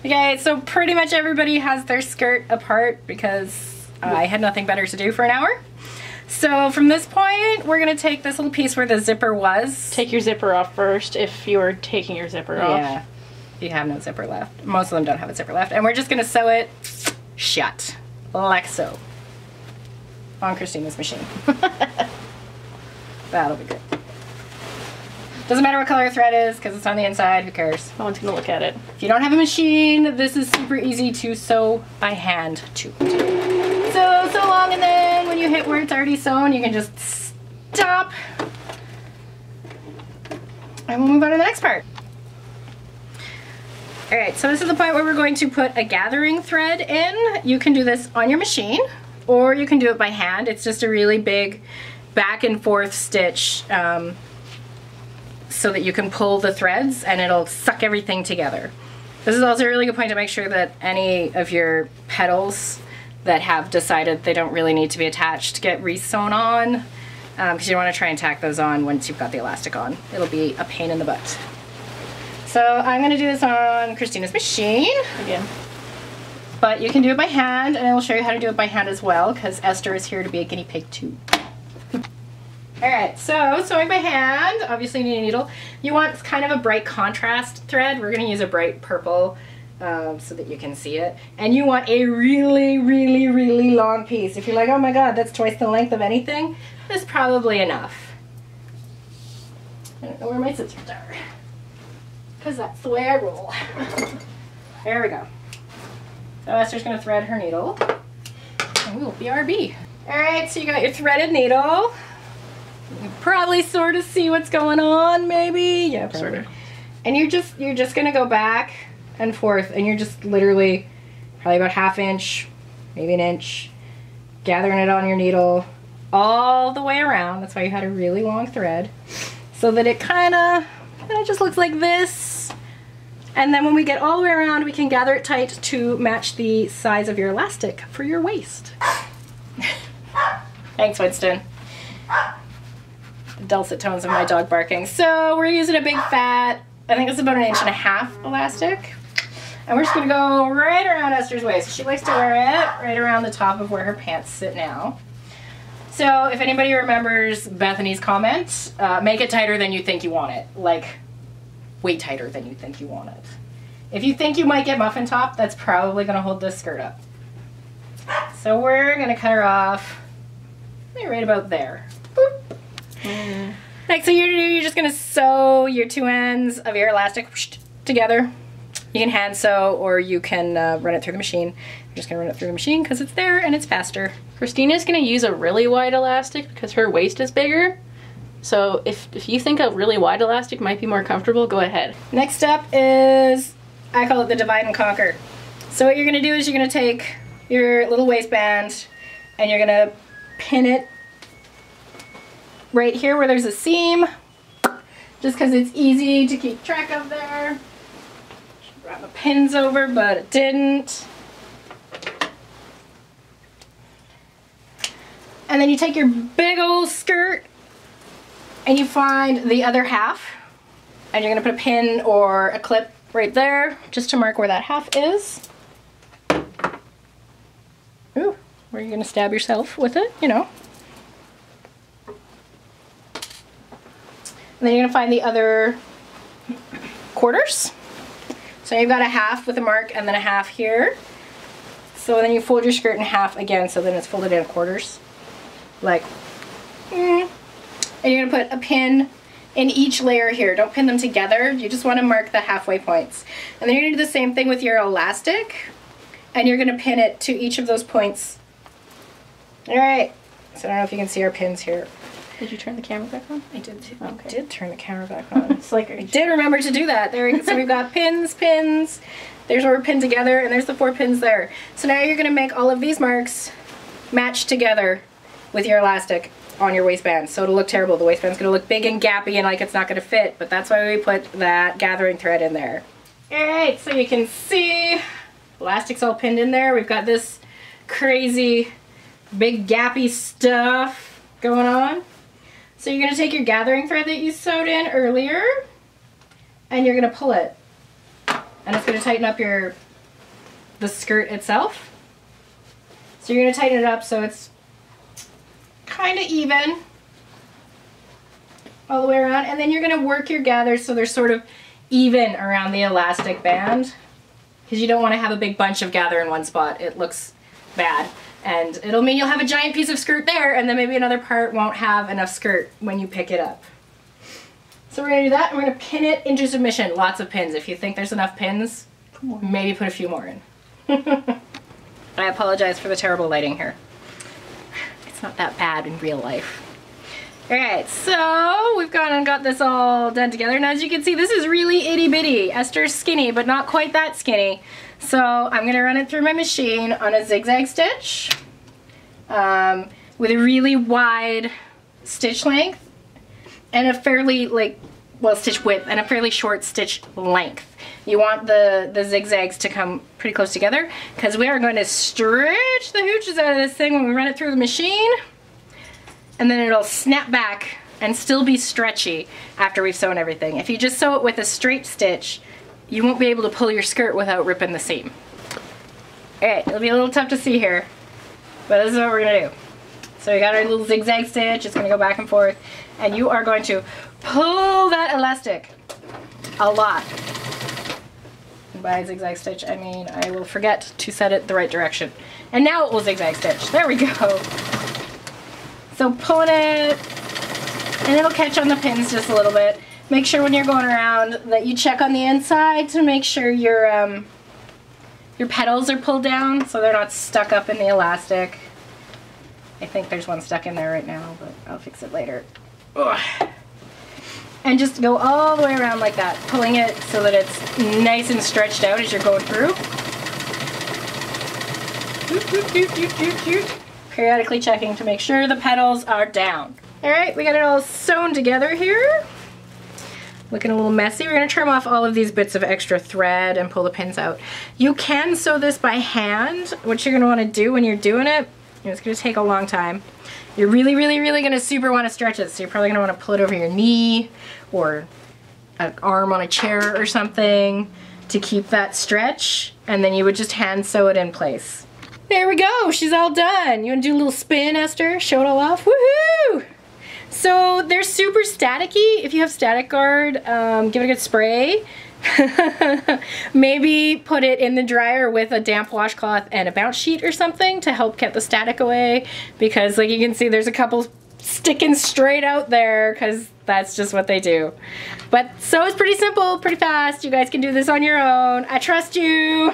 Okay, so pretty much everybody has their skirt apart because I had nothing better to do for an hour. So from this point, we're gonna take this little piece where the zipper was. Take your zipper off first if you're taking your zipper off. Yeah, you have no zipper left. Most of them don't have a zipper left. And we're just gonna sew it shut, like so, on Christina's machine. That'll be good. Doesn't matter what color thread is because it's on the inside, who cares? No one's gonna look at it. If you don't have a machine, this is super easy to sew by hand too. So long, and then when you hit where it's already sewn, you can just stop. And we'll move on to the next part. Alright, so this is the point where we're going to put a gathering thread in. You can do this on your machine, or you can do it by hand. It's just a really big back and forth stitch so that you can pull the threads and it'll suck everything together. This is also a really good point to make sure that any of your petals that have decided they don't really need to be attached get re-sewn on, because you don't want to try and tack those on once you've got the elastic on. It'll be a pain in the butt. So I'm going to do this on Christina's machine Again. but you can do it by hand, and I will show you how to do it by hand as well because Esther is here to be a guinea pig too. Alright, so sewing by hand, obviously you need a needle. You want kind of a bright contrast thread. We're going to use a bright purple so that you can see it. And you want a really, really, really long piece. If you're like, oh my god, that's twice the length of anything, that's probably enough. I don't know where my scissors are, because that's the way I roll. There we go. So Esther's going to thread her needle, and we will BRB. Alright, so you got your threaded needle. You can probably sort of see what's going on, maybe. Yeah, probably. Sort of. And you're just gonna go back and forth, and you're just literally probably about ½ inch, maybe an inch, gathering it on your needle all the way around. That's why you had a really long thread, so that it kind of just looks like this. And then when we get all the way around, we can gather it tight to match the size of your elastic for your waist. Thanks, Winston. The dulcet tones of my dog barking. So we're using a big fat, I think it's about 1.5 inch elastic. And we're just gonna go right around Esther's waist. She likes to wear it right around the top of where her pants sit now. So if anybody remembers Bethany's comment, make it tighter than you think you want it. Like, way tighter than you think you want it. If you think you might get muffin top, that's probably gonna hold this skirt up. So we're gonna cut her off maybe right about there. Boop. Next thing you're gonna do, you're just gonna sew your two ends of your elastic together. You can hand sew, or you can run it through the machine. I'm just gonna run it through the machine because it's there and it's faster. Christina's gonna use a really wide elastic because her waist is bigger. So if you think a really wide elastic might be more comfortable, go ahead. Next step is, I call it the divide and conquer. So what you're gonna do is you're gonna take your little waistband and you're gonna pin it right here where there's a seam, just because it's easy to keep track of there. Should wrap my pins over, but it didn't. And then you take your big old skirt and you find the other half, and you're gonna put a pin or a clip right there just to mark where that half is. Ooh, where you're gonna stab yourself with it, you know. And then you're gonna find the other quarters. So you've got a half with a mark and then a half here. So then you fold your skirt in half again, so then it's folded in quarters. Like, and you're gonna put a pin in each layer here. Don't pin them together. You just wanna mark the halfway points. And then you're gonna do the same thing with your elastic, and you're gonna pin it to each of those points. All right, so I don't know if you can see our pins here. Did you turn the camera back on? I did. Okay. I did turn the camera back on. It's like I did remember to do that. There. So we've got pins, pins. There's where we're pinned together, and there's the 4 pins there. So now you're going to make all of these marks match together with your elastic on your waistband. So it'll look terrible. The waistband's going to look big and gappy and like it's not going to fit. But that's why we put that gathering thread in there. All right. So you can see elastic's all pinned in there. We've got this crazy big gappy stuff going on. So you're going to take your gathering thread that you sewed in earlier, and you're going to pull it. And it's going to tighten up your the skirt itself. So you're gonna tighten it up so it's kind of even all the way around, and then you're gonna work your gathers so they're sort of even around the elastic band, because you don't want to have a big bunch of gather in one spot. It looks bad, and it'll mean you'll have a giant piece of skirt there, and then maybe another part won't have enough skirt when you pick it up. So we're gonna do that, and we're gonna pin it into submission. Lots of pins. If you think there's enough pins, maybe put a few more in. I apologize for the terrible lighting here. It's not that bad in real life. Alright, so we've gone and got this all done together, and as you can see, this is really itty bitty. Esther's skinny, but not quite that skinny. So I'm gonna run it through my machine on a zigzag stitch with a really wide stitch length and a fairly stitch width and a fairly short stitch length. You want the zigzags to come pretty close together, because we are going to stretch the hooches out of this thing when we run it through the machine, and then it'll snap back and still be stretchy after we've sewn everything. If you just sew it with a straight stitch, you won't be able to pull your skirt without ripping the seam. Alright, it'll be a little tough to see here, but this is what we're going to do. So we got our little zigzag stitch, it's going to go back and forth, and you are going to pull that elastic a lot. And by zigzag stitch, I mean I will forget to set it the right direction. And now it will zigzag stitch. There we go. So pulling it, and it'll catch on the pins just a little bit. Make sure when you're going around that you check on the inside to make sure your petals are pulled down so they're not stuck up in the elastic. I think there's one stuck in there right now, but I'll fix it later. Ugh. And just go all the way around like that, pulling it so that it's nice and stretched out as you're going through. Periodically checking to make sure the petals are down. Alright, we got it all sewn together here. Looking a little messy. We're going to trim off all of these bits of extra thread and pull the pins out. You can sew this by hand. What you're going to want to do when you're doing it, it's going to take a long time. You're really going to super want to stretch it, so you're probably going to want to pull it over your knee or an arm on a chair or something to keep that stretch, and then you would just hand sew it in place. There we go, she's all done. You want to do a little spin, Esther? Show it all off? Woohoo! So they're super staticky. If you have Static Guard, give it a good spray. Maybe put it in the dryer with a damp washcloth and a bounce sheet or something to help get the static away, because like you can see there's a couple sticking straight out there because that's just what they do. But so it's pretty simple, pretty fast. You guys can do this on your own. I trust you.